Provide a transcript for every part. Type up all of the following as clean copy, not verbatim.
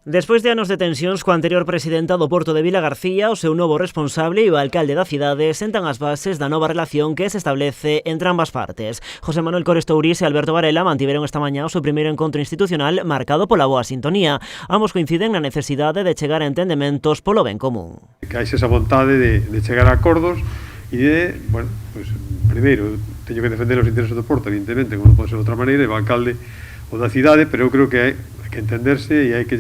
Despois de anos de tensións coa anterior presidenta do Porto de Vilagarcía, o seu novo responsable e o alcalde da cidade sentan as bases da nova relación que se establece entre ambas partes. José Manuel Cores Tourís e Alberto Varela mantiveron esta mañá o seu primeiro encontro institucional marcado pola boa sintonía. Ambos coinciden na necesidade de chegar a entendementos polo ben común. Que hai esa vontade de chegar a acordos e de, bueno, pues, primeiro, teño que defender os intereses do Porto, evidentemente, como non pode ser de outra maneira, e o alcalde o da cidade, pero eu creo que hai que entenderse e hai que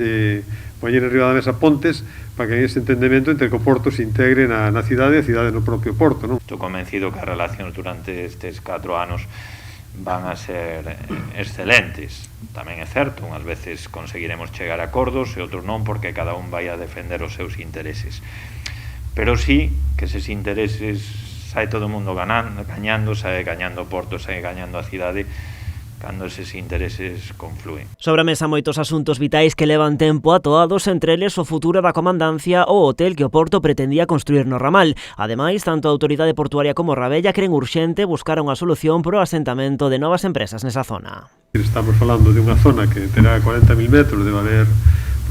poñer en riba da mesa pontes para que ese entendemento entre que o Porto se integre na cidade e a cidade no propio Porto, non? Estou convencido que as relacións durante estes 4 anos van a ser excelentes. Tamén é certo, unhas veces conseguiremos chegar a acordos e outros non, porque cada un vai a defender os seus intereses. Pero sí que eses intereses sai todo o mundo gañando, sai gañando o Porto, sai gañando a cidade, cando eses intereses confluen. Sobre a mesa moitos asuntos vitais que levan tempo atoados, entre eles o futuro da comandancia ou hotel que o Porto pretendía construir no ramal. Ademais, tanto a autoridade portuaria como Rabella cren urxente buscar unha solución para o asentamento de novas empresas nesa zona. Estamos falando de unha zona que terá 40.000 metros, debe haber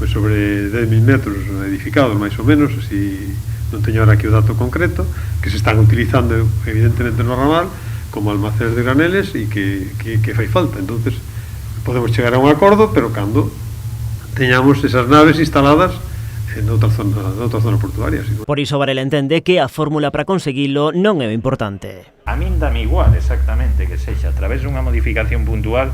pues, sobre 10.000 metros edificados, máis ou menos, si non teño ahora aquí o dato concreto, que se están utilizando evidentemente no ramal como almacenes de graneles e que fai falta. Entonces podemos chegar a un acordo, pero cando teñamos esas naves instaladas en outra zona portuaria. Por iso Varela entende que a fórmula para conseguilo non é o importante. A min dame igual exactamente que sexa a través dunha modificación puntual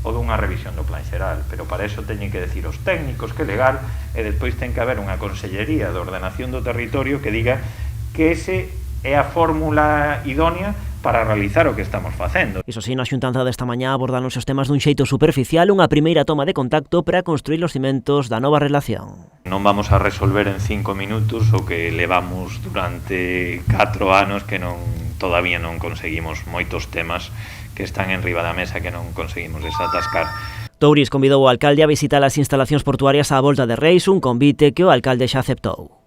ou dunha revisión do plan xeral, pero para eso teñen que decir os técnicos que é legal e despois ten que haber unha consellería de ordenación do territorio que diga que ese é a fórmula idónea para realizar o que estamos facendo. Iso si, na xuntanza desta mañá abordan os temas dun xeito superficial, unha primeira toma de contacto para construir os cimentos da nova relación. Non vamos a resolver en 5 minutos o que levamos durante 4 anos que todavía non conseguimos moitos temas que están en riba da mesa que non conseguimos desatascar. Tourís convidou o alcalde a visitar as instalacións portuarias á volta de Reis, un convite que o alcalde xa aceptou.